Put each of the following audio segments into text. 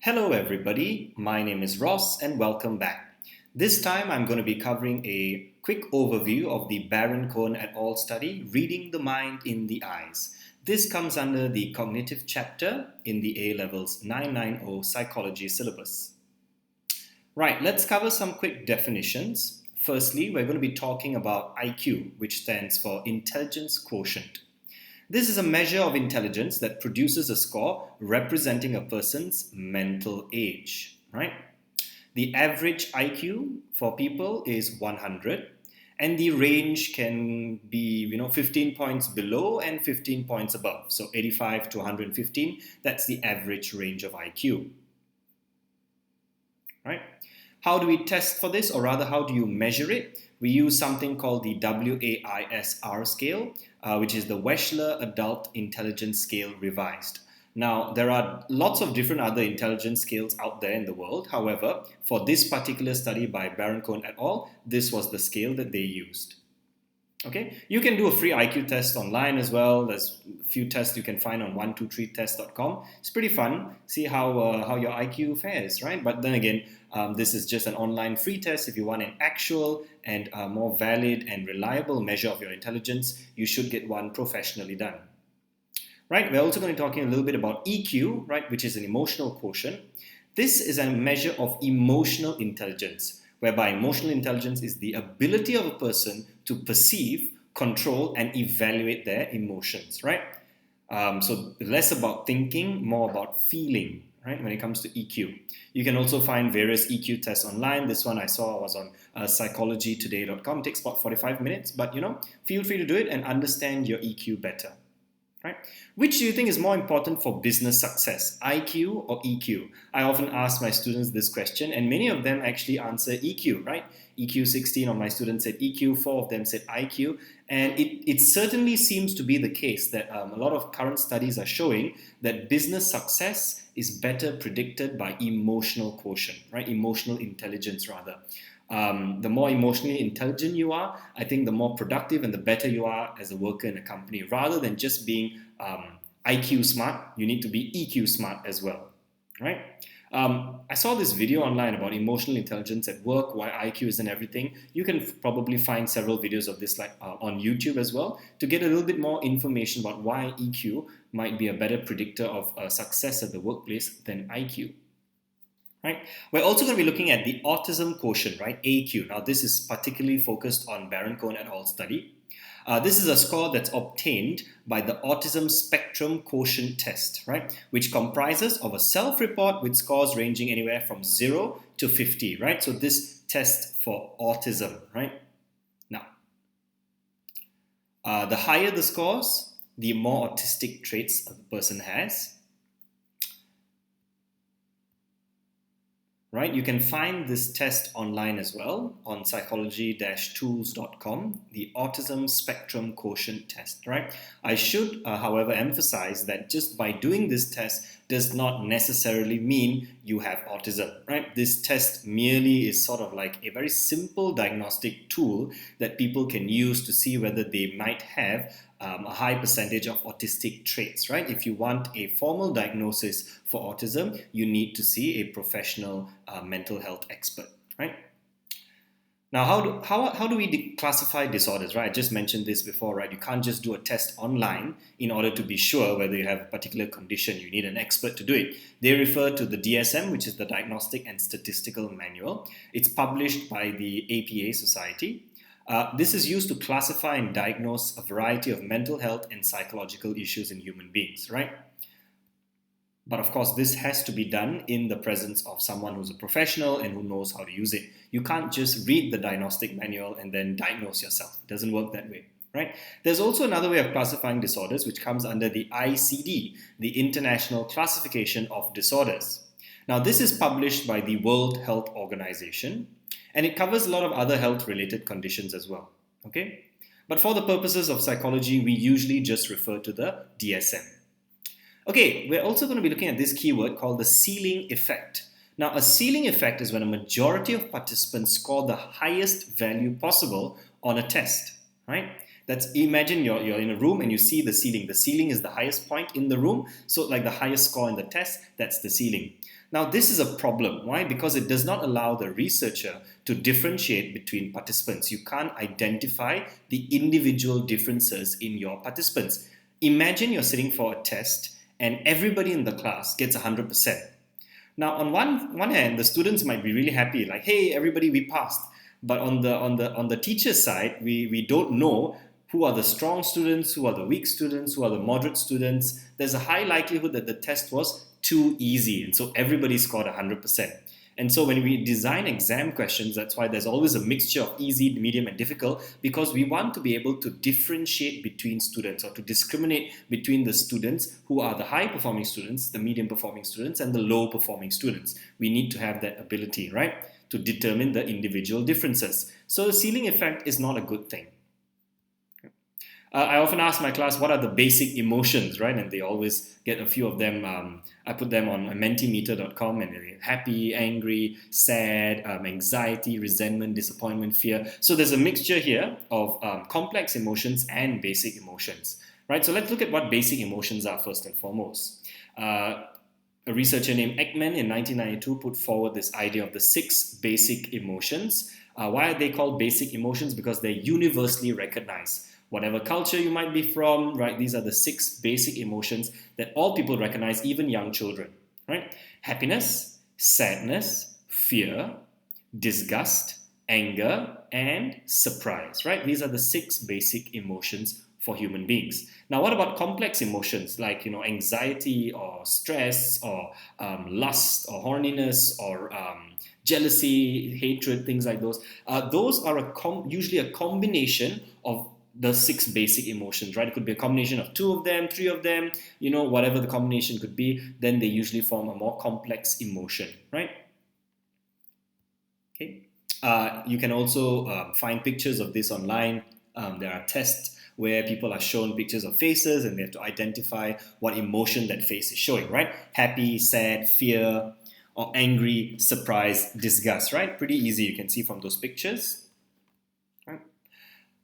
Hello everybody, my name is Ross and welcome back. This time I'm going to be covering a quick overview of the Baron-Cohen et al. Study, Reading the Mind in the Eyes. This comes under the cognitive chapter in the A-Levels 990 Psychology syllabus. Right, let's cover some quick definitions. Firstly, we're going to be talking about IQ, which stands for Intelligence Quotient. This is a measure of intelligence that produces a score representing a person's mental age, right? The average IQ for people is 100, and the range can be, 15 points below and 15 points above. So 85 to 115, that's the average range of IQ, right? How do we test for this, or rather, how do you measure it? We use something called the WAISR scale, which is the Wechsler Adult Intelligence Scale Revised. Now, there are lots of different other intelligence scales out there in the world. However, for this particular study by Baron-Cohen et al., this was the scale that they used. Okay, you can do a free IQ test online as well. There's a few tests you can find on 123test.com. It's pretty fun. See how your IQ fares, right? But then again, this is just an online free test. If you want an actual and more valid and reliable measure of your intelligence, you should get one professionally done. Right, we're also going to be talking a little bit about EQ, right, which is an emotional quotient. This is a measure of emotional intelligence, whereby emotional intelligence is the ability of a person to perceive, control, and evaluate their emotions, right? So less about thinking, more about feeling, right, when it comes to EQ. You can also find various EQ tests online. This one I saw was on psychologytoday.com. It takes about 45 minutes, but feel free to do it and understand your EQ better. Right? Which do you think is more important for business success, IQ or EQ? I often ask my students this question, and many of them actually answer EQ, right? EQ 16 of my students said EQ, 4 of them said IQ, and it certainly seems to be the case that a lot of current studies are showing that business success is better predicted by emotional quotient, right? Emotional intelligence, rather. The more emotionally intelligent you are, I think the more productive and the better you are as a worker in a company. Rather than just being IQ smart, you need to be EQ smart as well, right? I saw this video online about emotional intelligence at work, why IQ isn't everything. You can probably find several videos of this on YouTube as well to get a little bit more information about why EQ might be a better predictor of success at the workplace than IQ. Right. We're also going to be looking at the autism quotient, right? AQ. Now, this is particularly focused on Baron-Cohen et al. Study. This is a score that's obtained by the Autism Spectrum Quotient Test, right? Which comprises of a self-report with scores ranging anywhere from 0 to 50, right? So this test for autism, right? Now, the higher the scores, the more autistic traits a person has. Right, you can find this test online as well on psychology-tools.com, the Autism Spectrum Quotient Test, right? I should, however, emphasize that just by doing this test does not necessarily mean you have autism, right? This test merely is sort of like a very simple diagnostic tool that people can use to see whether they might have a high percentage of autistic traits, right? If you want a formal diagnosis for autism, you need to see a professional mental health expert, right? Now, how do we classify disorders, right? I just mentioned this before, right? You can't just do a test online in order to be sure whether you have a particular condition. You need an expert to do it. They refer to the DSM, which is the Diagnostic and Statistical Manual. It's published by the APA Society. This is used to classify and diagnose a variety of mental health and psychological issues in human beings, right? But of course, this has to be done in the presence of someone who's a professional and who knows how to use it. You can't just read the diagnostic manual and then diagnose yourself. It doesn't work that way, right? There's also another way of classifying disorders, which comes under the ICD, the International Classification of Disorders. Now, this is published by the World Health Organization, and it covers a lot of other health-related conditions as well, okay? But for the purposes of psychology, we usually just refer to the DSM. Okay, we're also going to be looking at this keyword called the ceiling effect. Now, a ceiling effect is when a majority of participants score the highest value possible on a test, right? Imagine you're in a room and you see the ceiling. The ceiling is the highest point in the room, so like the highest score in the test, that's the ceiling. Now, this is a problem. Why? Because it does not allow the researcher to differentiate between participants. You can't identify the individual differences in your participants. Imagine you're sitting for a test and everybody in the class gets 100%. Now, on one hand, the students might be really happy, like, hey, everybody, we passed. But on the teacher's side, we don't know who are the strong students, who are the weak students, who are the moderate students. There's a high likelihood that the test was too easy, and so everybody scored 100%. And so when we design exam questions, that's why there's always a mixture of easy, medium, and difficult, because we want to be able to differentiate between students or to discriminate between the students who are the high-performing students, the medium-performing students, and the low-performing students. We need to have that ability, right, to determine the individual differences. So the ceiling effect is not a good thing. I often ask my class, what are the basic emotions, right? And they always get a few of them. I put them on mentimeter.com, and they're happy, angry, sad, anxiety, resentment, disappointment, fear. So there's a mixture here of complex emotions and basic emotions, right? So let's look at what basic emotions are first and foremost. A researcher named Ekman in 1992 put forward this idea of the 6 basic emotions. Why are they called basic emotions? Because they're universally recognized. Whatever culture you might be from, right? These are the 6 basic emotions that all people recognize, even young children, right? Happiness, sadness, fear, disgust, anger, and surprise, right? These are the 6 basic emotions for human beings. Now, what about complex emotions like, anxiety or stress or lust or horniness or jealousy, hatred, things like those? Those are usually a combination of the 6 basic emotions, right? It could be a combination of 2 of them, 3 of them, whatever the combination could be. Then they usually form a more complex emotion, right? Okay. You can also find pictures of this online. There are tests where people are shown pictures of faces and they have to identify what emotion that face is showing, right? Happy, sad, fear, or angry, surprise, disgust, right? Pretty easy, you can see from those pictures.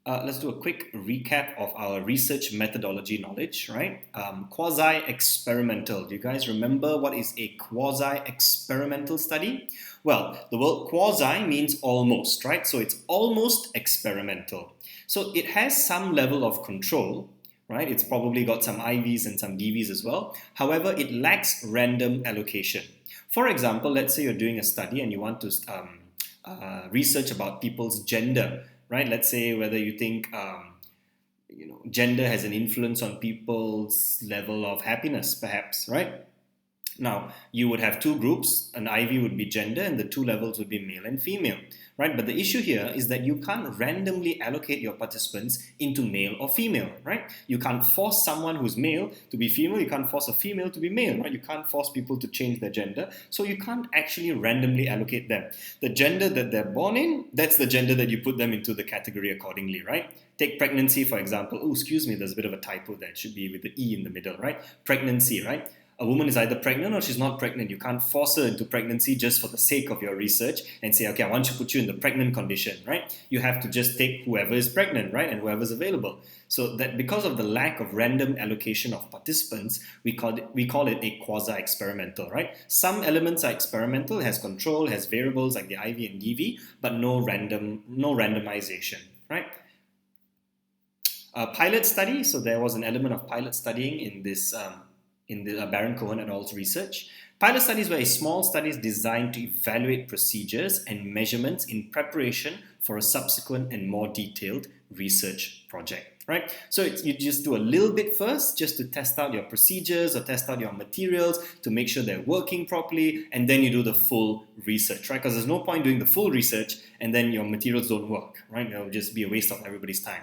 Let's do a quick recap of our research methodology knowledge, right? Quasi-experimental. Do you guys remember what is a quasi-experimental study? Well, the word quasi means almost, right? So it's almost experimental. So it has some level of control, right? It's probably got some IVs and some DVs as well. However, it lacks random allocation. For example, let's say you're doing a study and you want to research about people's gender, right? Let's say whether you think gender has an influence on people's level of happiness, perhaps, right? Now, you would have 2 groups. An IV would be gender and the 2 levels would be male and female, right? But the issue here is that you can't randomly allocate your participants into male or female, right? You can't force someone who's male to be female. You can't force a female to be male, right? You can't force people to change their gender. So you can't actually randomly allocate them. The gender that they're born in, that's the gender that you put them into the category accordingly, right? Take pregnancy, for example. Oh, excuse me, there's a bit of a typo there. It should be with the E in the middle, right? Pregnancy, right? A woman is either pregnant or she's not pregnant. You can't force her into pregnancy just for the sake of your research and say, okay, I want to put you in the pregnant condition, right? You have to just take whoever is pregnant, right? And whoever's available. So that because of the lack of random allocation of participants, we call it a quasi-experimental, right? Some elements are experimental, has control, has variables like the IV and DV, but no randomization, right? Pilot study. So there was an element of pilot studying in this in the Baron-Cohen et al.'s research. Pilot studies were a small studies designed to evaluate procedures and measurements in preparation for a subsequent and more detailed research project, right? So you just do a little bit first just to test out your procedures or test out your materials to make sure they're working properly, and then you do the full research, right? Because there's no point doing the full research and then your materials don't work, right? It'll just be a waste of everybody's time,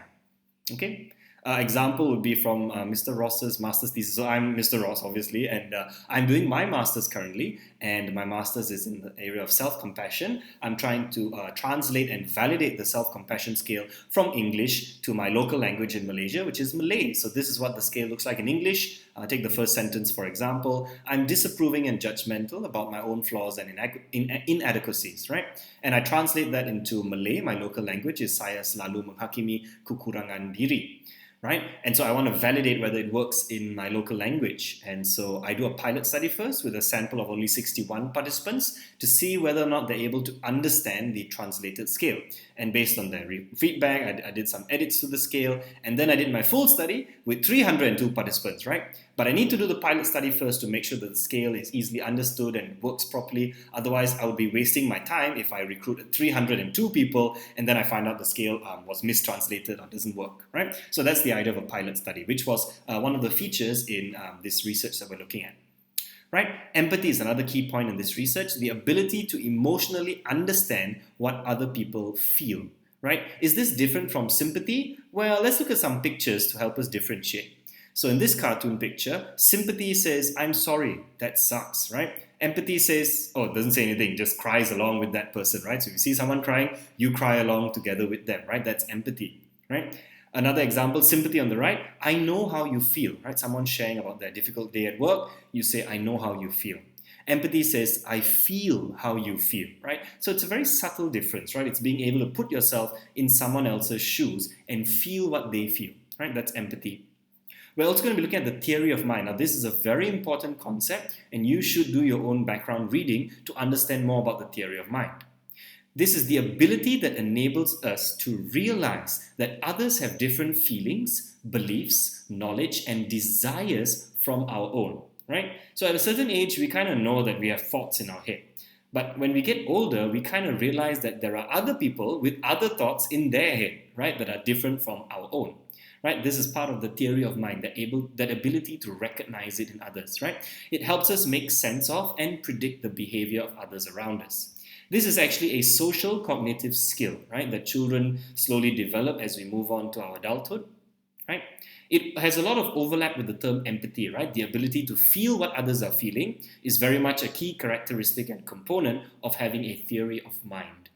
okay? Example would be from Mr. Ross's master's thesis. So I'm Mr. Ross, obviously, and I'm doing my master's currently, and my master's is in the area of self-compassion. I'm trying to translate and validate the self-compassion scale from English to my local language in Malaysia, which is Malay. So this is what the scale looks like in English. Take the first sentence, for example. I'm disapproving and judgmental about my own flaws and inadequacies, right? And I translate that into Malay. My local language is saya selalu menghakimi kekurangan diri. right? And so I want to validate whether it works in my local language. And so I do a pilot study first with a sample of only 61 participants to see whether or not they're able to understand the translated scale. And based on their feedback, I did some edits to the scale, and then I did my full study with 302 participants, right? But I need to do the pilot study first to make sure that the scale is easily understood and works properly. Otherwise, I would be wasting my time if I recruited 302 people and then I find out the scale was mistranslated or doesn't work, right? So that's the idea of a pilot study, which was one of the features in this research that we're looking at. Right? Empathy is another key point in this research, the ability to emotionally understand what other people feel. Right? Is this different from sympathy? Well, let's look at some pictures to help us differentiate. So in this cartoon picture, sympathy says, I'm sorry, that sucks, right? Empathy says, oh, it doesn't say anything, just cries along with that person, right? So if you see someone crying, you cry along together with them, right? That's empathy, right? Another example, sympathy on the right, I know how you feel, right? Someone sharing about their difficult day at work, you say, I know how you feel. Empathy says, I feel how you feel, right? So it's a very subtle difference, right? It's being able to put yourself in someone else's shoes and feel what they feel, right? That's empathy. We're also going to be looking at the theory of mind. Now, this is a very important concept, and you should do your own background reading to understand more about the theory of mind. This is the ability that enables us to realize that others have different feelings, beliefs, knowledge, and desires from our own, right? So at a certain age, we kind of know that we have thoughts in our head. But when we get older, we kind of realize that there are other people with other thoughts in their head, right, that are different from our own. Right? This is part of the theory of mind, that ability to recognize it in others, right? It helps us make sense of and predict the behavior of others around us. This is actually a social cognitive skill, right, that children slowly develop as we move on to our adulthood, right? It has a lot of overlap with the term empathy, right? The ability to feel what others are feeling is very much a key characteristic and component of having a theory of mind.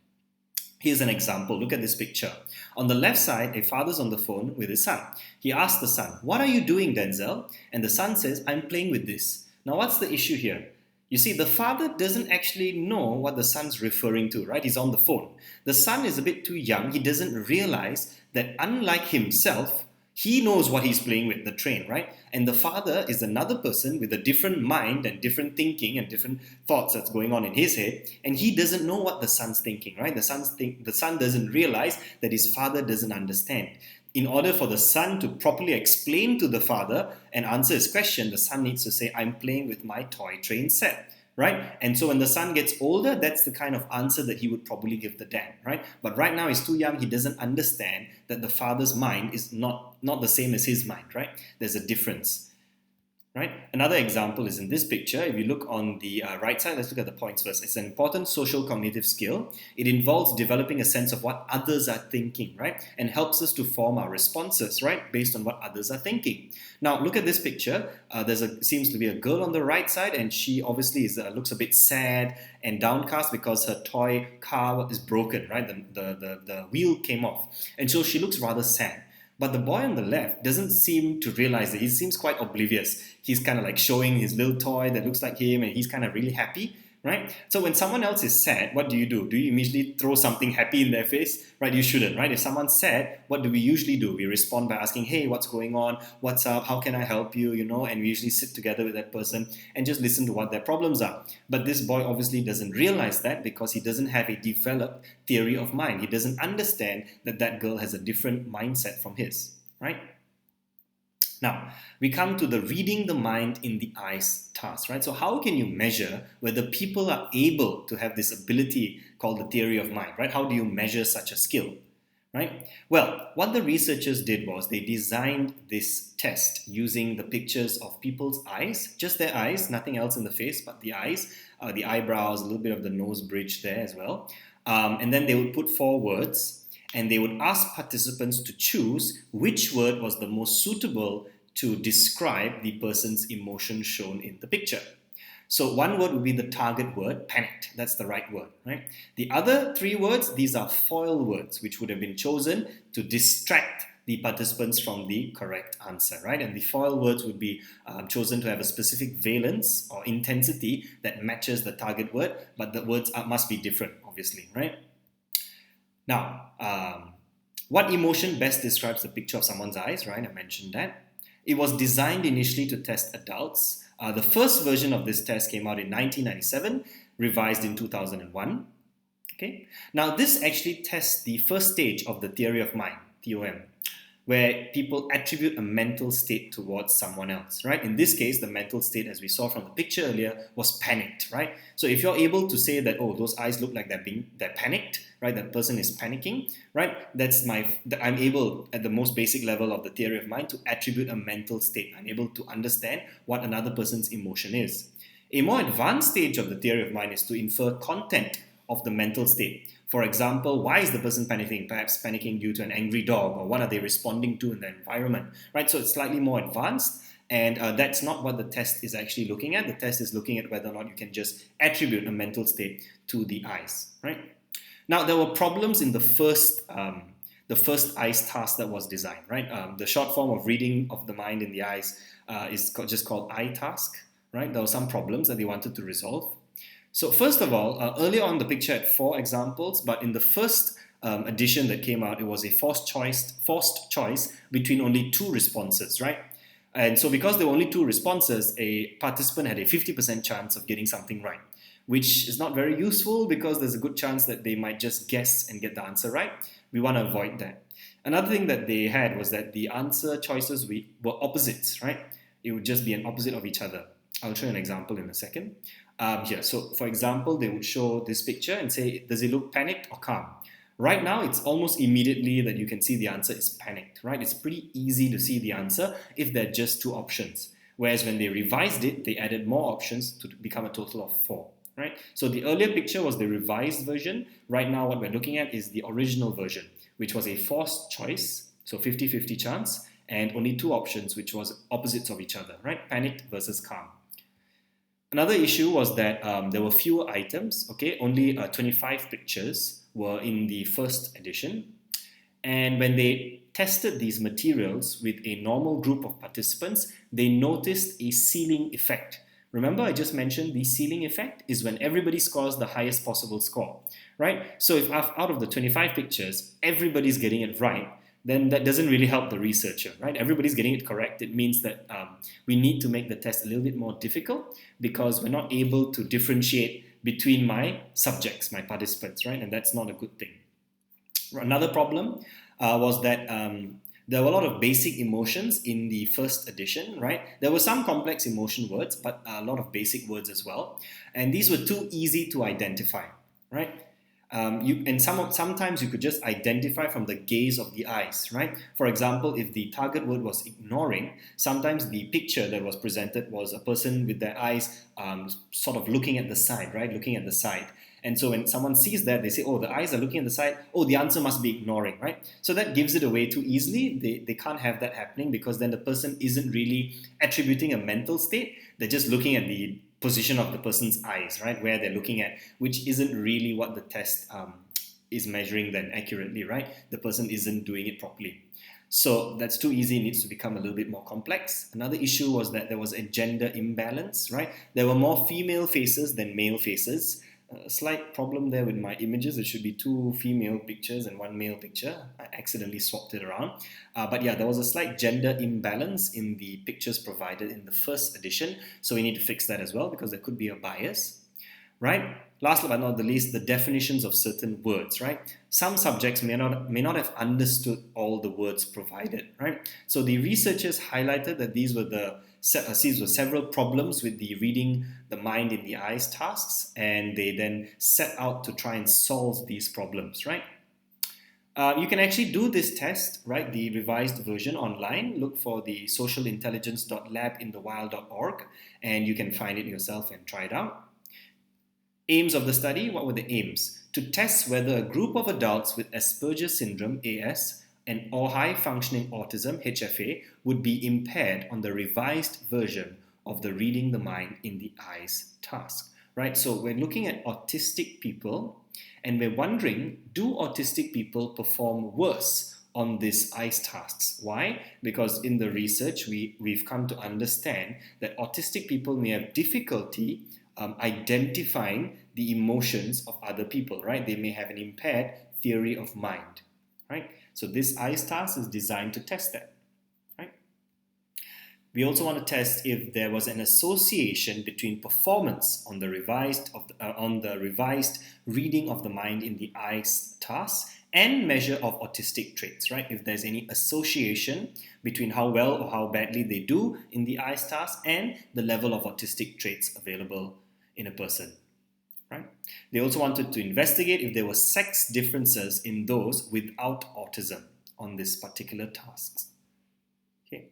Here's an example. Look at this picture. On the left side, a father's on the phone with his son. He asks the son, what are you doing, Denzel? And the son says, I'm playing with this. Now, what's the issue here? You see, the father doesn't actually know what the son's referring to, right? He's on the phone. The son is a bit too young. He doesn't realize that unlike himself, he knows what he's playing with, the train, right? And the father is another person with a different mind and different thinking and different thoughts that's going on in his head. And he doesn't know what the son's thinking, right? The son doesn't realize that his father doesn't understand. In order for the son to properly explain to the father and answer his question, the son needs to say, I'm playing with my toy train set. Right? And so when the son gets older, that's the kind of answer that he would probably give the dad, right? But right now he's too young, he doesn't understand that the father's mind is not the same as his mind, right? There's a difference. Right? Another example is in this picture. If you look on the right side, let's look at the points first. It's an important social cognitive skill. It involves developing a sense of what others are thinking, right? And helps us to form our responses, right? Based on what others are thinking. Now, look at this picture. Seems to be a girl on the right side, and she obviously looks a bit sad and downcast because her toy car is broken, right? The wheel came off. And so she looks rather sad. But the boy on the left doesn't seem to realize it. He seems quite oblivious. He's kind of like showing his little toy that looks like him, and he's kind of really happy, right? So when someone else is sad, what do? Do you immediately throw something happy in their face? Right? You shouldn't, right? If someone's sad, what do we usually do? We respond by asking, hey, what's going on? What's up? How can I help you? And we usually sit together with that person and just listen to what their problems are. But this boy obviously doesn't realize that because he doesn't have a developed theory of mind. He doesn't understand that that girl has a different mindset from his, right? Now, we come to the reading the mind in the eyes task, right? So how can you measure whether people are able to have this ability called the theory of mind, right? How do you measure such a skill, right? Well, what the researchers did was they designed this test using the pictures of people's eyes, just their eyes, nothing else in the face but the eyes, the eyebrows, a little bit of the nose bridge there as well. And then they would put 4 words, and they would ask participants to choose which word was the most suitable to describe the person's emotion shown in the picture. So one word would be the target word, panicked. That's the right word, right? The other 3 words, these are foil words, which would have been chosen to distract the participants from the correct answer, right? And the foil words would be chosen to have a specific valence or intensity that matches the target word, but the words must be different, obviously, right? Now, What emotion best describes the picture of someone's eyes, right? I mentioned that. It was designed initially to test adults. The first version of this test came out in 1997, revised in 2001. Okay. Now, this actually tests the first stage of the theory of mind, TOM, where people attribute a mental state towards someone else, right? In this case, the mental state, as we saw from the picture earlier, was panicked, right? So if you're able to say that, oh, those eyes look like they're panicked, right? That person is panicking, right? I'm able, at the most basic level of the theory of mind, to attribute a mental state. I'm able to understand what another person's emotion is. A more advanced stage of the theory of mind is to infer content of the mental state. For example, why is the person panicking? Perhaps panicking due to an angry dog, or what are they responding to in the environment, right? So it's slightly more advanced, and that's not what the test is actually looking at. The test is looking at whether or not you can just attribute a mental state to the eyes, right? Now, there were problems in the first eyes task that was designed, right? The short form of reading of the mind in the eyes is just called eye task, right? There were some problems that they wanted to resolve. So first of all, earlier on the picture had 4 examples, but in the first edition that came out, it was a forced choice between only 2 responses, right? And so because there were only 2 responses, a participant had a 50% chance of getting something right, which is not very useful because there's a good chance that they might just guess and get the answer right. We want to avoid that. Another thing that they had was that the answer choices were opposites, right? It would just be an opposite of each other. I'll show you an example in a second. Here, so for example, they would show this picture and say, does it look panicked or calm? Right now, it's almost immediately that you can see the answer is panicked, right? It's pretty easy to see the answer if there are just 2 options. Whereas when they revised it, they added more options to become a total of 4, right? So the earlier picture was the revised version. Right now, what we're looking at is the original version, which was a forced choice, so 50-50 chance, and only 2 options, which was opposites of each other, right? Panicked versus calm. Another issue was that there were fewer items, okay? Only 25 pictures were in the first edition. And when they tested these materials with a normal group of participants, they noticed a ceiling effect. Remember, I just mentioned the ceiling effect is when everybody scores the highest possible score, right? So if out of the 25 pictures, everybody's getting it right, then that doesn't really help the researcher, right? Everybody's getting it correct. It means that we need to make the test a little bit more difficult because we're not able to differentiate between my subjects, my participants, right? And that's not a good thing. Another problem was that there were a lot of basic emotions in the first edition, right? There were some complex emotion words, but a lot of basic words as well. And these were too easy to identify, right? Sometimes you could just identify from the gaze of the eyes, right? For example, if the target word was ignoring, sometimes the picture that was presented was a person with their eyes sort of looking at the side, right? Looking at the side. And so when someone sees that, they say, oh, the eyes are looking at the side. Oh, the answer must be ignoring, right? So that gives it away too easily. They can't have that happening because then the person isn't really attributing a mental state. They're just looking at the position of the person's eyes, right, where they're looking at, which isn't really what the test is measuring then accurately, right? The person isn't doing it properly. So that's too easy. It needs to become a little bit more complex. Another issue was that there was a gender imbalance, right? There were more female faces than male faces. A slight problem there with my images. It should be 2 female pictures and 1 male picture. I accidentally swapped it around. But yeah, there was a slight gender imbalance in the pictures provided in the first edition. So we need to fix that as well because there could be a bias, right? Last but not the least, the definitions of certain words, right? Some subjects may not have understood all the words provided, right? So the researchers highlighted that these were several problems with the reading the mind in the eyes tasks, and they then set out to try and solve these problems, right? You can actually do this test, right, the revised version online. Look for the socialintelligence.labinthewild.org and you can find it yourself and try it out. Aims of the study, what were the aims? To test whether a group of adults with Asperger's syndrome, AS, or high-functioning autism, HFA, would be impaired on the revised version of the reading the mind in the eyes task, right? So we're looking at autistic people and we're wondering, do autistic people perform worse on these eyes tasks? Why? Because in the research, we've come to understand that autistic people may have difficulty identifying the emotions of other people, right? They may have an impaired theory of mind, right? So this eyes task is designed to test that, right? We also want to test if there was an association between performance on the revised reading of the mind in the eyes task and measure of autistic traits, right? If there's any association between how well or how badly they do in the eyes task and the level of autistic traits available in a person, right? They also wanted to investigate if there were sex differences in those without autism on this particular tasks. Okay.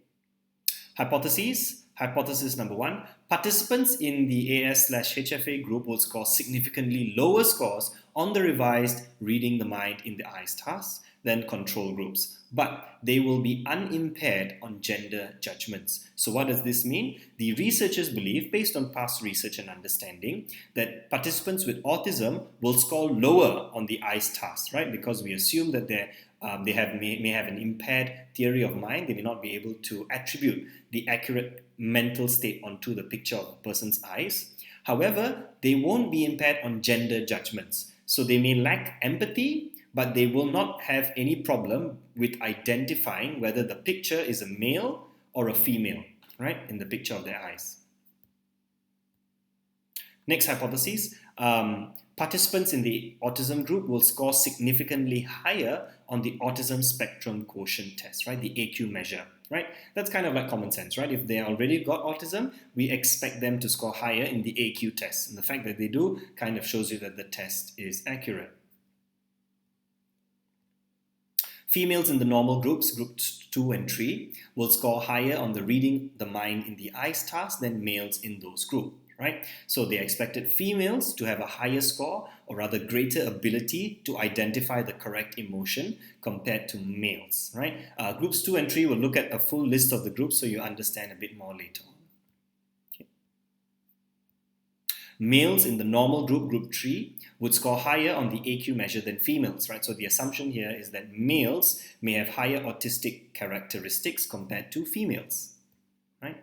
Hypotheses. Hypothesis number 1, participants in the AS/HFA group will score significantly lower scores on the revised reading the mind in the eyes task than control groups, but they will be unimpaired on gender judgments. So what does this mean? The researchers believe, based on past research and understanding, that participants with autism will score lower on the eyes task, right? Because we assume that they may have an impaired theory of mind. They may not be able to attribute the accurate mental state onto the picture of a person's eyes. However, they won't be impaired on gender judgments. So they may lack empathy, but they will not have any problem with identifying whether the picture is a male or a female, right, in the picture of their eyes. Next hypothesis, participants in the autism group will score significantly higher on the autism spectrum quotient test, right, the AQ measure, right? That's kind of like common sense, right? If they already got autism, we expect them to score higher in the AQ test. And the fact that they do kind of shows you that the test is accurate. Females in the normal groups, groups 2 and 3, will score higher on the reading the mind in the eyes task than males in those groups, right? So they expected females to have a higher score, or rather greater ability to identify the correct emotion compared to males, right? Groups 2 and 3 will look at a full list of the groups so you understand a bit more later on. Okay. Males in the normal group, group 3, would score higher on the AQ measure than females, right? So the assumption here is that males may have higher autistic characteristics compared to females, right?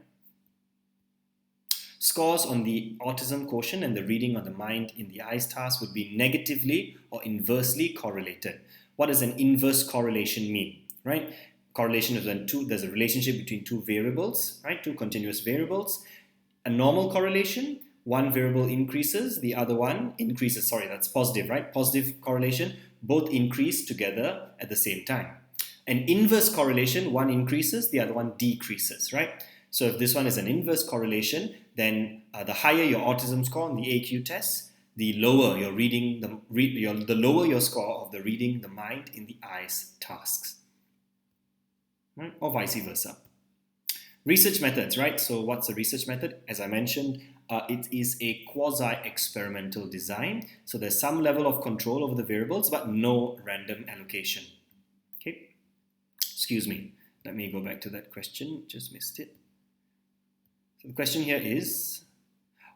Scores on the autism quotient and the reading of the mind in the eyes task would be negatively or inversely correlated. What does an inverse correlation mean, right? Correlation is when there's a relationship between two variables, right? Two continuous variables. A normal correlation, one variable increases, the other one increases. Sorry, that's positive, right? Positive correlation, both increase together at the same time. An inverse correlation, one increases, the other one decreases, right? So if this one is an inverse correlation, then the higher your autism score on the AQ test, the lower your the lower your score of the reading the mind in the eyes tasks, right? Or vice versa. Research methods, right? So what's a research method? As I mentioned, it is a quasi-experimental design. So there's some level of control over the variables, but no random allocation. Okay. Excuse me. Let me go back to that question. Just missed it. So the question here is,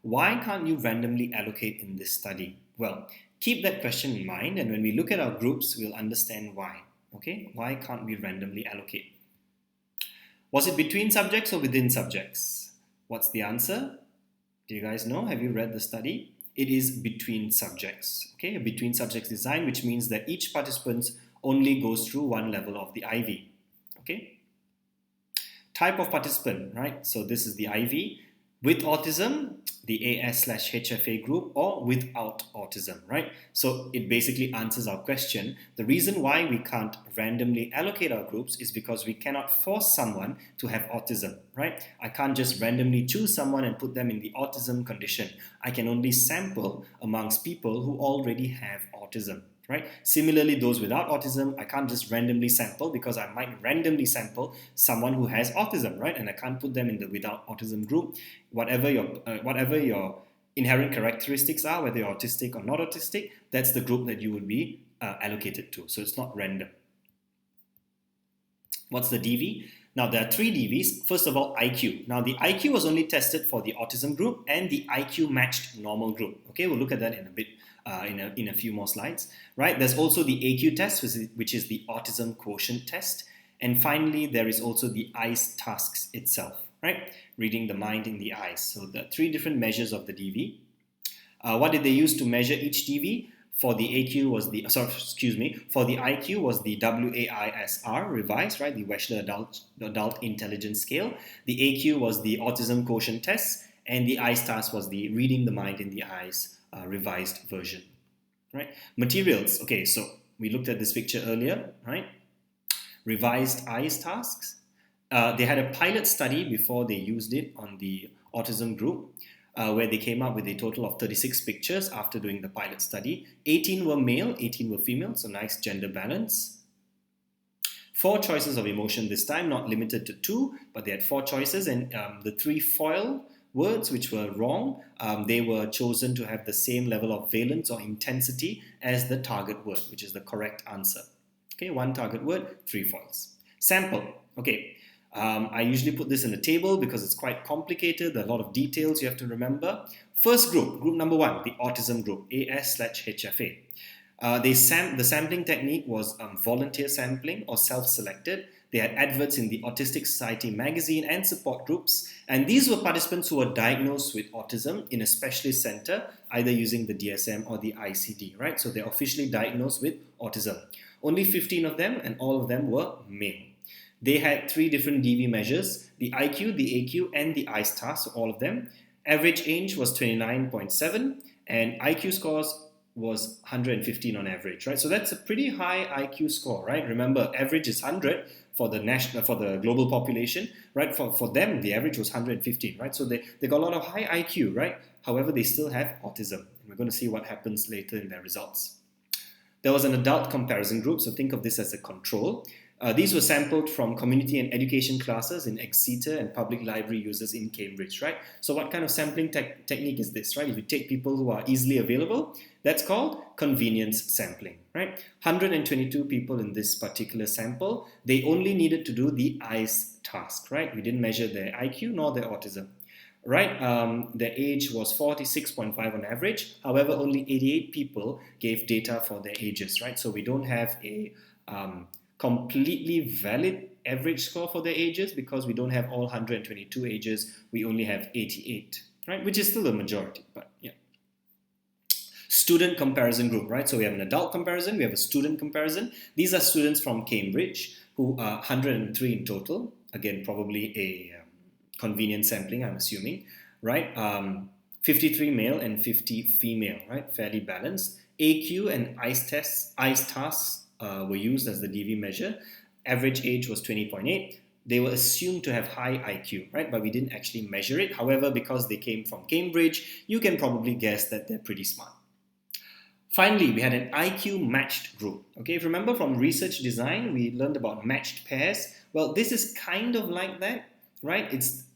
why can't you randomly allocate in this study? Well, keep that question in mind, and when we look at our groups, we'll understand why. Okay. Why can't we randomly allocate? Was it between subjects or within subjects? What's the answer? Do you guys know? Have you read the study? It is between subjects. Okay, a between subjects design, which means that each participant only goes through one level of the IV. Okay. Type of participant, right? So this is the IV with autism, the AS/HFA group, or without autism, right? So it basically answers our question. The reason why we can't randomly allocate our groups is because we cannot force someone to have autism, right? I can't just randomly choose someone and put them in the autism condition. I can only sample amongst people who already have autism, right? Similarly, those without autism, I can't just randomly sample because I might randomly sample someone who has autism, right? And I can't put them in the without autism group. Whatever your inherent characteristics are, whether you're autistic or not autistic, that's the group that you would be allocated to. So it's not random. What's the DV? Now there are 3 DVs. First of all, IQ. Now the IQ was only tested for the autism group and the IQ matched normal group. Okay, we'll look at that in a bit. In a few more slides, right? There's also the AQ test, which is the autism quotient test. And finally, there is also the eyes tasks itself, right? Reading the mind in the eyes. So the 3 different measures of the DV. What did they use to measure each DV? For the AQ was the, for the IQ was the WAISR revised, right? The Wechsler Adult Intelligence Scale. The AQ was the Autism Quotient Test, and the I-STARS was the Reading the Mind in the Eyes revised version, right? Materials. Okay, so we looked at this picture earlier, right? Revised eyes tasks. They had a pilot study before they used it on the autism group, where they came up with a total of 36 pictures after doing the pilot study. 18 were male, 18 were female, so nice gender balance. 4 choices of emotion this time, not limited to 2, but they had 4 choices, and the 3 foil words which were wrong, they were chosen to have the same level of valence or intensity as the target word, which is the correct answer. Okay, 1 target word, 3 foils. Sample. Okay, I usually put this in a table because it's quite complicated. There are a lot of details you have to remember. First group number 1, the autism group, AS/HFA. The sampling technique was volunteer sampling or self-selected. They had adverts in the Autistic Society magazine and support groups, and these were participants who were diagnosed with autism in a specialist center, either using the DSM or the ICD, right? So they're officially diagnosed with autism. Only 15 of them, and all of them were male. They had 3 different DV measures, the IQ, the AQ, and the I-STAR, so all of them. Average age was 29.7, and IQ scores was 115 on average, right? So that's a pretty high IQ score, right? Remember, average is 100 for the global population, right? For them, the average was 115, right? So they got a lot of high IQ, right? However, they still have autism. We're going to see what happens later in their results. There was an adult comparison group, so think of this as a control. These were sampled from community and education classes in Exeter and public library users in Cambridge, right? So what kind of sampling technique is this, right? If you take people who are easily available, that's called convenience sampling, right? 122 people in this particular sample, they only needed to do the eyes task, right? We didn't measure their IQ nor their autism, right? Their age was 46.5 on average. However, only 88 people gave data for their ages, right? So we don't have a completely valid average score for their ages because we don't have all 122 ages. We only have 88, right? Which is still the majority, but yeah. Student comparison group, right? So we have an adult comparison, we have a student comparison. These are students from Cambridge who are 103 in total. Again, probably a convenient sampling, I'm assuming, right? 53 male and 50 female, right? Fairly balanced. AQ and I-STARS were used as the DV measure. Average age was 20.8. They were assumed to have high IQ, right? But we didn't actually measure it. However, because they came from Cambridge, you can probably guess that they're pretty smart. Finally, we had an IQ matched group. Okay, if you remember from research design, we learned about matched pairs. Well, this is kind of like that, right?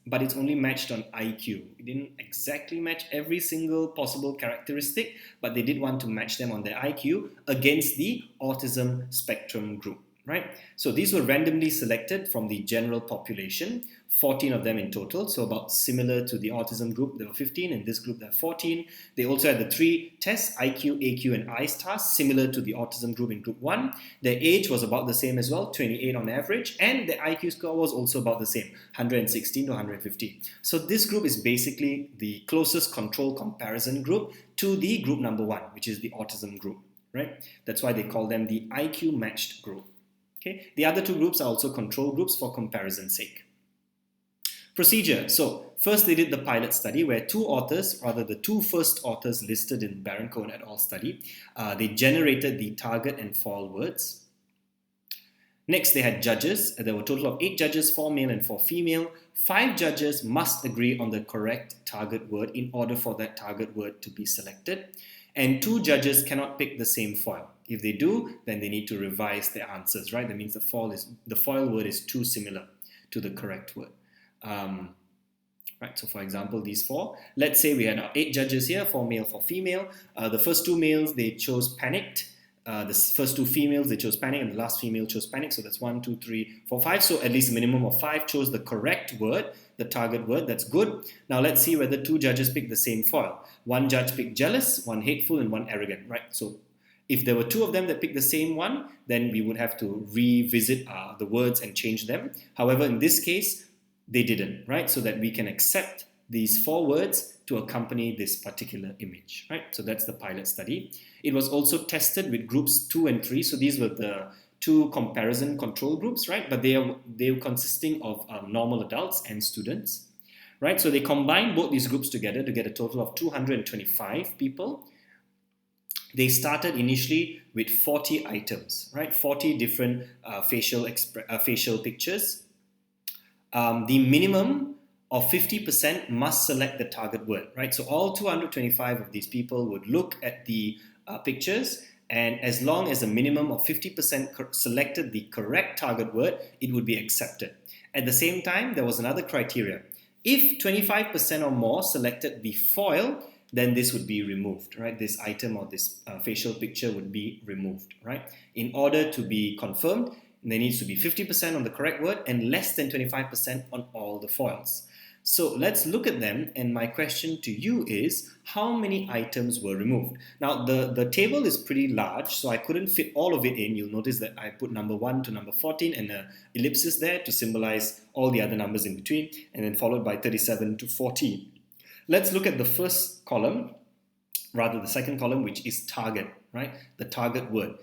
But it's only matched on IQ. We didn't exactly match every single possible characteristic, but they did want to match them on their IQ against the autism spectrum group, right? So these were randomly selected from the general population, 14 of them in total, so about similar to the autism group. There were 15, in this group there are 14. They also had the 3 tests, IQ, AQ, and I-STARS, similar to the autism group in group 1. Their age was about the same as well, 28 on average, and the IQ score was also about the same, 116 to 115. So this group is basically the closest control comparison group to the group number 1, which is the autism group, right? That's why they call them the IQ matched group. Okay? The other 2 groups are also control groups for comparison's sake. Procedure. So first they did the pilot study where 2 authors, rather the 2 first authors listed in Baron-Cohen et al. Study, they generated the target and foil words. Next they had judges. There were a total of 8 judges, 4 male and 4 female. 5 judges must agree on the correct target word in order for that target word to be selected. And 2 judges cannot pick the same foil. If they do, then they need to revise their answers, right? That means the foil word is too similar to the correct word. Right, so for example, these 4. Let's say we had 8 judges here, 4 male, 4 female. The first 2 males, they chose panicked. The first 2 females, they chose panic, and the last female chose panic. So that's 1, 2, 3, 4, 5. So at least a minimum of 5 chose the correct word, the target word. That's good. Now let's see whether 2 judges picked the same foil. 1 judge picked jealous, 1 hateful, and 1 arrogant, right? So if there were 2 of them that picked the same one, then we would have to revisit the words and change them. However, in this case, they didn't, right? So that we can accept these 4 words to accompany this particular image, right? So that's the pilot study. It was also tested with groups 2 and 3. So these were the two comparison control groups, right? But they were consisting of normal adults and students, right? So they combined both these groups together to get a total of 225 people. They started initially with 40 items, right? 40 different facial pictures. The minimum of 50% must select the target word, right? So all 225 of these people would look at the pictures, and as long as a minimum of 50% selected the correct target word, it would be accepted. At the same time, there was another criteria. If 25% or more selected the foil, then this would be removed, right? This item or this facial picture would be removed, right? In order to be confirmed, there needs to be 50% on the correct word and less than 25% on all the foils. So let's look at them, and my question to you is, how many items were removed? Now, the table is pretty large, so I couldn't fit all of it in. You'll notice that I put number 1 to number 14 and an ellipsis there to symbolize all the other numbers in between, and then followed by 37 to 40. Let's look at the first column, rather the second column, which is target, right? The target word.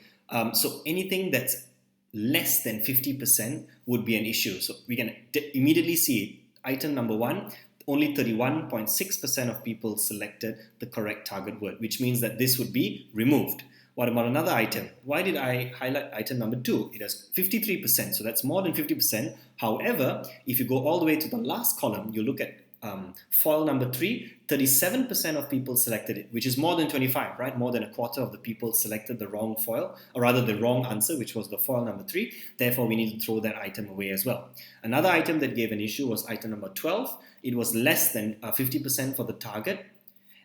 So anything that's less than 50% would be an issue. So we can immediately see item number 1, only 31.6% of people selected the correct target word, which means that this would be removed. What about another item? Why did I highlight item number 2? It has 53%, so that's more than 50%. However, if you go all the way to the last column, you look at foil number 3, 37% of people selected it, which is more than 25, right? More than a quarter of the people selected the wrong foil, or rather the wrong answer, which was the foil number 3. Therefore, we need to throw that item away as well. Another item that gave an issue was item number 12. It was less than 50% for the target,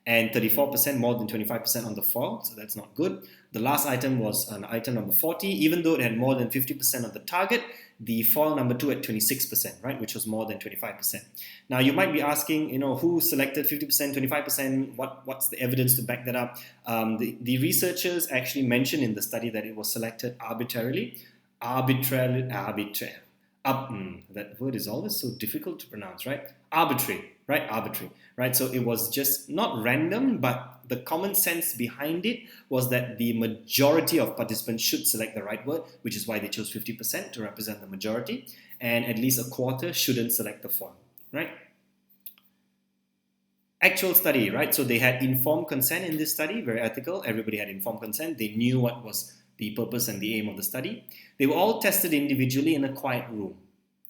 and 34%, more than 25% on the foil, so that's not good. The last item was an item number 40. Even though it had more than 50% of the target, the foil number 2 at 26%, right, which was more than 25%. Now, you might be asking, who selected 50%, 25%? What's the evidence to back that up? The researchers actually mentioned in the study that it was selected arbitrarily. That word is always so difficult to pronounce, right? Arbitrary, right? So it was just not random, but the common sense behind it was that the majority of participants should select the right word, which is why they chose 50% to represent the majority, and at least a quarter shouldn't select the foil, right? Actual study, right? So they had informed consent in this study, very ethical. Everybody had informed consent. They knew what was the purpose and the aim of the study. They were all tested individually in a quiet room.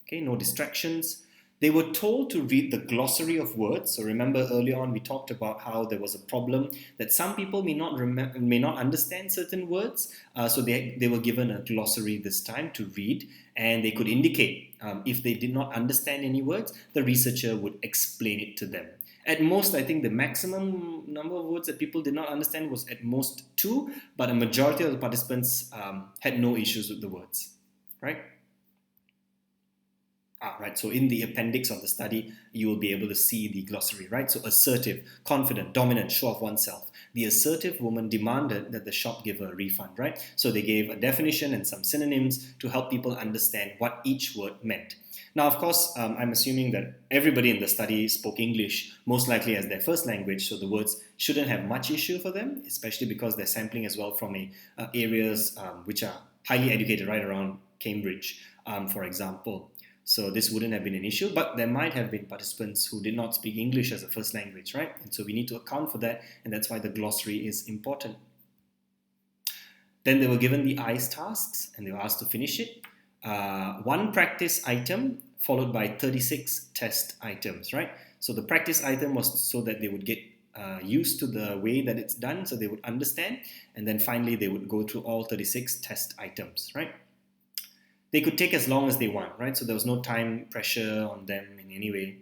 Okay, no distractions. They were told to read the glossary of words. So remember earlier on we talked about how there was a problem that some people may not understand certain words. So they were given a glossary this time to read, and they could indicate if they did not understand any words, the researcher would explain it to them. At most, I think the maximum number of words that people did not understand was at most 2, but a majority of the participants had no issues with the words, right? Right. So in the appendix of the study, you will be able to see the glossary, right? So assertive, confident, dominant, show of oneself. The assertive woman demanded that the shop give her a refund, right? So they gave a definition and some synonyms to help people understand what each word meant. Now, of course, I'm assuming that everybody in the study spoke English, most likely as their first language, so the words shouldn't have much issue for them, especially because they're sampling as well from areas which are highly educated, right around Cambridge, for example. So this wouldn't have been an issue, but there might have been participants who did not speak English as a first language, right? And so we need to account for that, and that's why the glossary is important. Then they were given the ICE tasks, and they were asked to finish it. 1 practice item followed by 36 test items, right? So the practice item was so that they would get used to the way that it's done, so they would understand, and then finally they would go through all 36 test items, right? They could take as long as they want, right? So there was no time pressure on them in any way.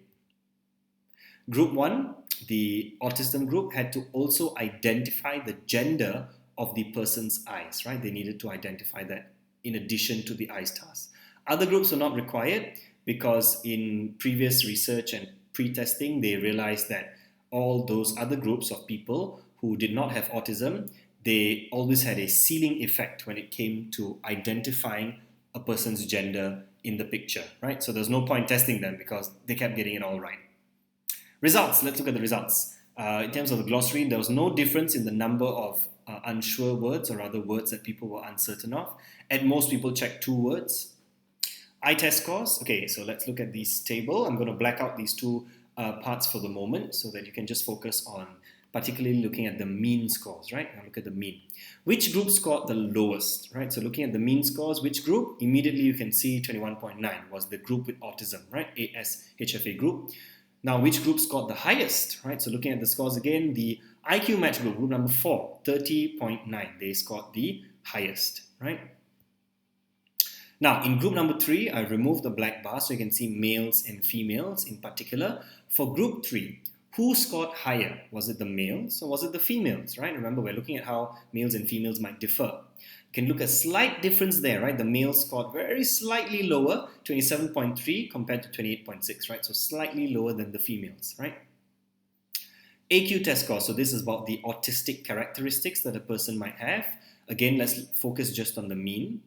Group 1, the autism group, had to also identify the gender of the person's eyes, right? They needed to identify that in addition to the eyes task. Other groups were not required because in previous research and pre-testing, they realized that all those other groups of people who did not have autism, they always had a ceiling effect when it came to identifying a person's gender in the picture, right? So there's no point testing them because they kept getting it all right. Results, let's look at the results. In terms of the glossary, there was no difference in the number of unsure words, or rather words that people were uncertain of. At most, people checked 2 words. I-test scores. Okay, so let's look at this table. I'm going to black out these two parts for the moment so that you can just focus on particularly looking at the mean scores, right? Now look at the mean. Which group scored the lowest, right? So looking at the mean scores, which group? Immediately you can see 21.9 was the group with autism, right? ASHFA group. Now, which group scored the highest, right? So looking at the scores again, the IQ match group, group number 4, 30.9. They scored the highest, right? Now, in group number 3, I removed the black bar so you can see males and females in particular. For group 3, who scored higher? Was it the males or was it the females, right? Remember, we're looking at how males and females might differ. You can look at a slight difference there, right? The males scored very slightly lower, 27.3 compared to 28.6, right? So slightly lower than the females, right? AQ test score. So this is about the autistic characteristics that a person might have. Again, let's focus just on the mean.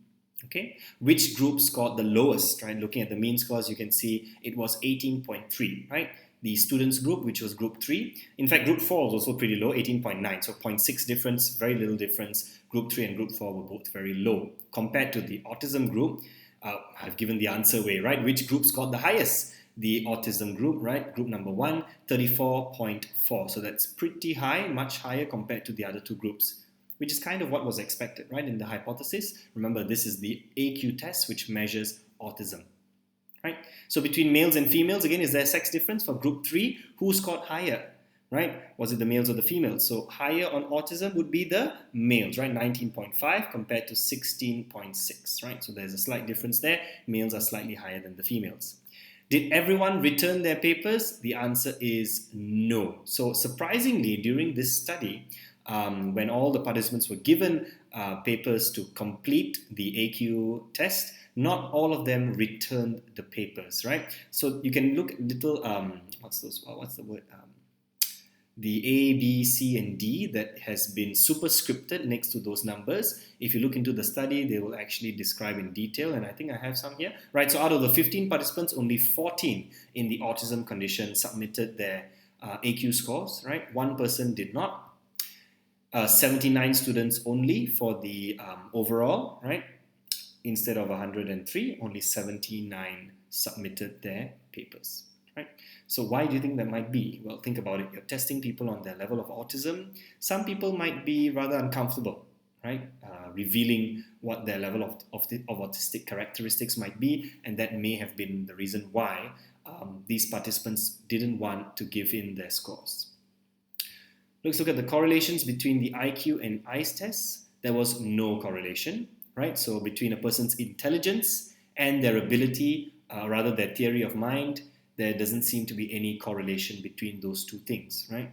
Okay, which group scored the lowest, right? Looking at the mean scores, you can see it was 18.3, right? The students group, which was group 3. In fact, group 4 was also pretty low, 18.9. So 0.6 difference, very little difference. Group 3 and group 4 were both very low. Compared to the autism group, I've given the answer away, right? Which group scored the highest? The autism group, right? Group number 1, 34.4. So that's pretty high, much higher compared to the other two groups, which is kind of what was expected, right, in the hypothesis. Remember, this is the AQ test, which measures autism, right? So between males and females, again, is there a sex difference? For group 3, who scored higher, right? Was it the males or the females? So higher on autism would be the males, right? 19.5 compared to 16.6, right? So there's a slight difference there. Males are slightly higher than the females. Did everyone return their papers? The answer is no. So surprisingly, during this study, when all the participants were given papers to complete the AQ test, not all of them returned the papers, right? So you can look at little, what's the word? The A, B, C, and D that has been superscripted next to those numbers. If you look into the study, they will actually describe in detail, and I think I have some here. Right, so out of the 15 participants, only 14 in the autism condition submitted their AQ scores, right? One person did not. 79 students only for the overall, right? Instead of 103, only 79 submitted their papers, right? So why do you think that might be? Well, think about it. You're testing people on their level of autism. Some people might be rather uncomfortable, right? Revealing what their level of autistic characteristics might be, and that may have been the reason why these participants didn't want to give in their scores. Let's look at the correlations between the IQ and ICE tests. There was no correlation, right? So between a person's intelligence and their ability, rather their theory of mind, there doesn't seem to be any correlation between those two things, right?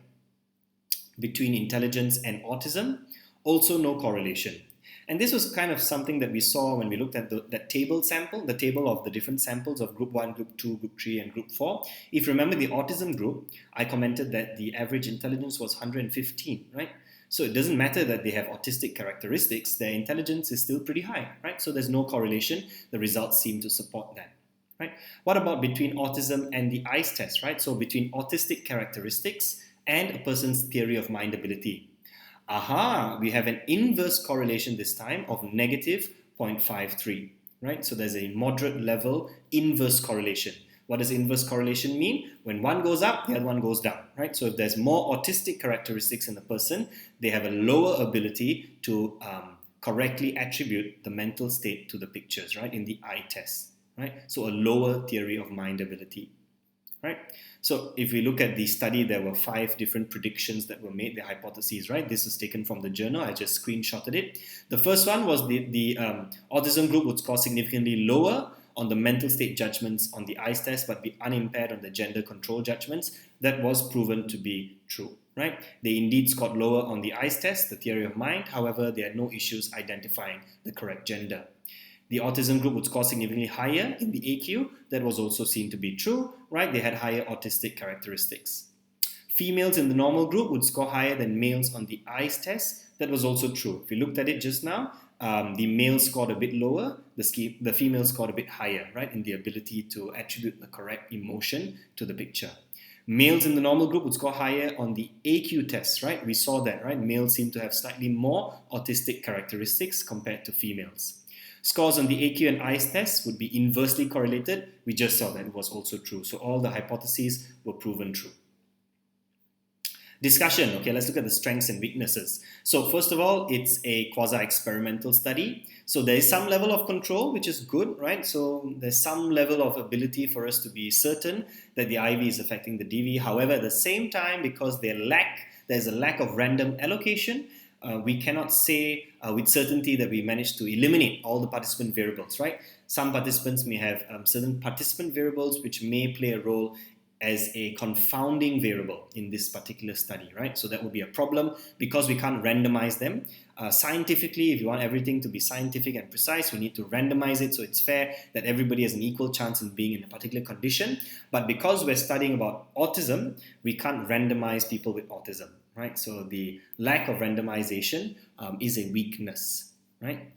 Between intelligence and autism, also no correlation. And this was kind of something that we saw when we looked at that table sample, the table of the different samples of group 1, group 2, group 3, and group 4. If you remember the autism group, I commented that the average intelligence was 115, right? So it doesn't matter that they have autistic characteristics, their intelligence is still pretty high, right? So there's no correlation. The results seem to support that, right? What about between autism and the ICE test, right? So between autistic characteristics and a person's theory of mind ability. Aha, we have an inverse correlation this time of negative 0.53, right? So there's a moderate level inverse correlation. What does inverse correlation mean? When one goes up, the other one goes down, right? So if there's more autistic characteristics in the person, they have a lower ability to correctly attribute the mental state to the pictures, right? In the I test, right? So a lower theory of mind ability, right? So if we look at the study, there were 5 different predictions that were made, the hypotheses, right? This was taken from the journal. I just screenshotted it. The first one was the autism group would score significantly lower on the mental state judgments on the ICE test, but be unimpaired on the gender control judgments. That was proven to be true, right? They indeed scored lower on the ICE test, the theory of mind. However, they had no issues identifying the correct gender. The autism group would score significantly higher in the AQ. That was also seen to be true, right? They had higher autistic characteristics. Females in the normal group would score higher than males on the ICE test. That was also true. If we looked at it just now, the males scored a bit lower, the females scored a bit higher, right? In the ability to attribute the correct emotion to the picture. Males in the normal group would score higher on the AQ test, right? We saw that, right? Males seem to have slightly more autistic characteristics compared to females. Scores on the AQ and ICE tests would be inversely correlated. We just saw that it was also true. So all the hypotheses were proven true. Discussion. Okay, let's look at the strengths and weaknesses. So first of all, it's a quasi-experimental study. So there is some level of control, which is good, right? So there's some level of ability for us to be certain that the IV is affecting the DV. However, at the same time, because there's a lack of random allocation, we cannot say with certainty that we managed to eliminate all the participant variables, right? Some participants may have certain participant variables which may play a role as a confounding variable in this particular study, right? So that would be a problem because we can't randomize them. Scientifically, if you want everything to be scientific and precise, we need to randomize it so it's fair that everybody has an equal chance in being in a particular condition. But because we're studying about autism, we can't randomize people with autism, right? So the lack of randomization is a weakness, right?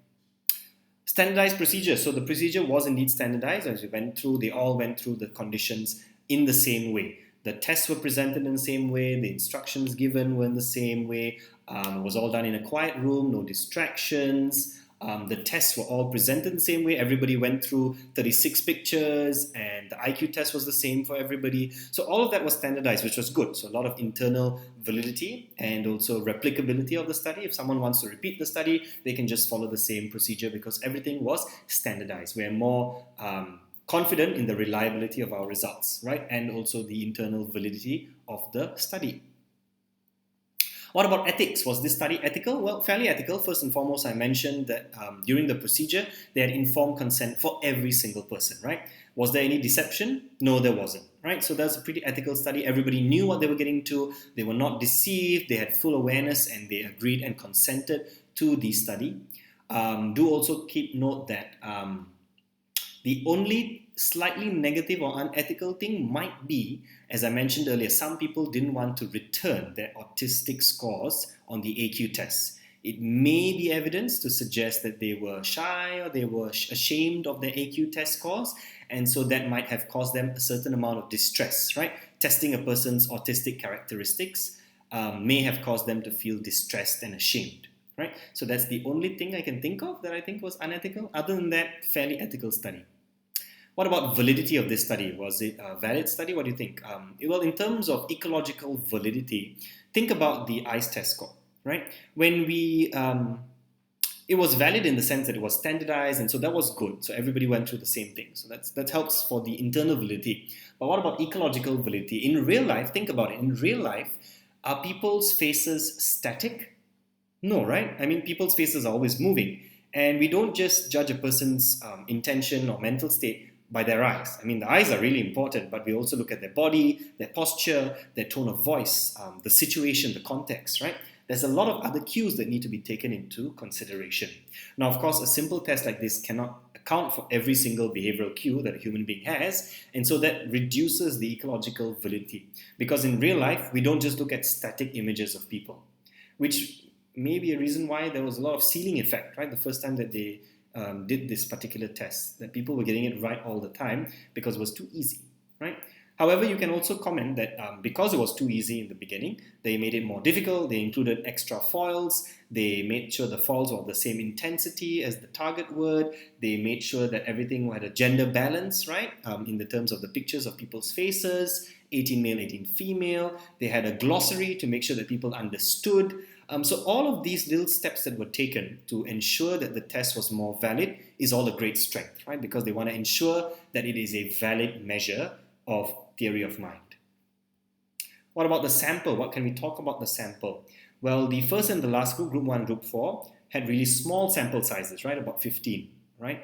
Standardized procedure. So the procedure was indeed standardized. As we went through, they all went through the conditions in the same way. The tests were presented in the same way, the instructions given were in the same way. It was all done in a quiet room, no distractions. The tests were all presented in the same way. Everybody went through 36 pictures and the IQ test was the same for everybody. So all of that was standardized, which was good. So a lot of internal validity and also replicability of the study. If someone wants to repeat the study, they can just follow the same procedure because everything was standardized. We're more confident in the reliability of our results, right? And also the internal validity of the study. What about ethics? Was this study ethical? Well, fairly ethical. First and foremost, I mentioned that during the procedure, they had informed consent for every single person, right? Was there any deception? No, there wasn't, right? So that's a pretty ethical study. Everybody knew what they were getting to. They were not deceived. They had full awareness and they agreed and consented to the study. Do also keep note that the only slightly negative or unethical thing might be, as I mentioned earlier, some people didn't want to return their autistic scores on the AQ test. It may be evidence to suggest that they were shy or they were ashamed of their AQ test scores, and so that might have caused them a certain amount of distress, right? Testing a person's autistic characteristics may have caused them to feel distressed and ashamed, right? So that's the only thing I can think of that I think was unethical. Other than that, fairly ethical study. What about validity of this study? Was it a valid study? What do you think? Well, in terms of ecological validity, think about the ICE test score, right? When it was valid in the sense that it was standardized, and so that was good. So everybody went through the same thing. So that helps for the internal validity. But what about ecological validity? In real life, think about it. In real life, are people's faces static? No, right? I mean, people's faces are always moving. And we don't just judge a person's intention or mental state by their eyes. I mean, the eyes are really important, but we also look at their body, their posture, their tone of voice, the situation, the context, right? There's a lot of other cues that need to be taken into consideration. Now, of course, a simple test like this cannot account for every single behavioral cue that a human being has, and so that reduces the ecological validity. Because in real life, we don't just look at static images of people, which may be a reason why there was a lot of ceiling effect, right? The first time that they did this particular test, that people were getting it right all the time because it was too easy, right? However, you can also comment that because it was too easy in the beginning, they made it more difficult. They included extra foils. They made sure the foils were of the same intensity as the target word. They made sure that everything had a gender balance, right? In the terms of the pictures of people's faces, 18 male, 18 female. They had a glossary to make sure that people understood. So all of these little steps that were taken to ensure that the test was more valid is all a great strength, right? Because they want to ensure that it is a valid measure of theory of mind. What about the sample? What can we talk about the sample? Well, the first and the last group, group 1, group 4, had really small sample sizes, right? About 15, right?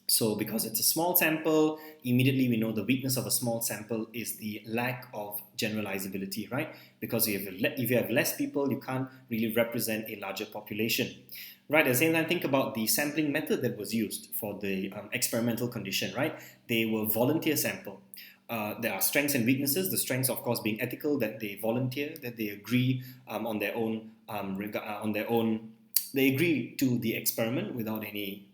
So because it's a small sample, immediately we know the weakness of a small sample is the lack of generalizability, right? Because if you have less people, you can't really represent a larger population. Right, at the same time, think about the sampling method that was used for the experimental condition, right? They were volunteer sample. There are strengths and weaknesses. The strengths, of course, being ethical, that they volunteer, that they agree on their own, they agree to the experiment without any,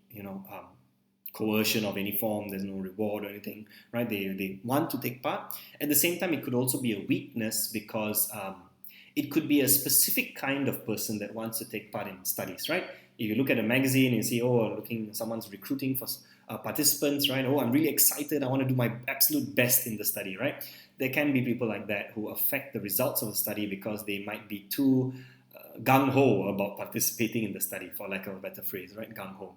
coercion of any form, there's no reward or anything, right? They want to take part. At the same time, it could also be a weakness because it could be a specific kind of person that wants to take part in studies, right? If you look at a magazine and you see, oh, someone's recruiting for participants, right? Oh, I'm really excited. I want to do my absolute best in the study, right? There can be people like that who affect the results of the study because they might be too gung-ho about participating in the study, for lack of a better phrase, right? Gung-ho.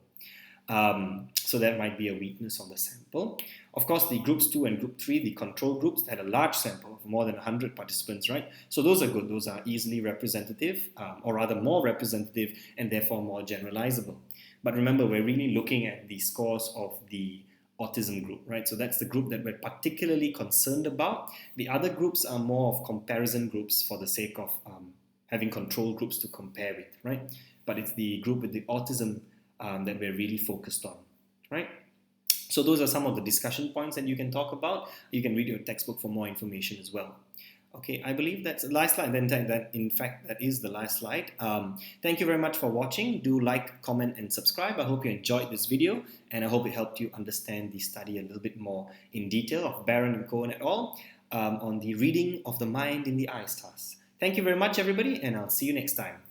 So that might be a weakness on the sample. Of course, the groups 2 and group 3, the control groups, had a large sample of more than 100 participants, right? So those are good. Those are easily representative, or rather more representative and therefore more generalizable. But remember, we're really looking at the scores of the autism group, right? So that's the group that we're particularly concerned about. The other groups are more of comparison groups for the sake of having control groups to compare with, right? But it's the group with the autism that we're really focused on, right? So those are some of the discussion points that you can talk about. You can read your textbook for more information as well. Okay, I believe that's the last slide. In fact, that is the last slide. Thank you very much for watching. Do like, comment, and subscribe. I hope you enjoyed this video, and I hope it helped you understand the study a little bit more in detail of Baron-Cohen et al. On the reading of the mind in the eyes task. Thank you very much, everybody, and I'll see you next time.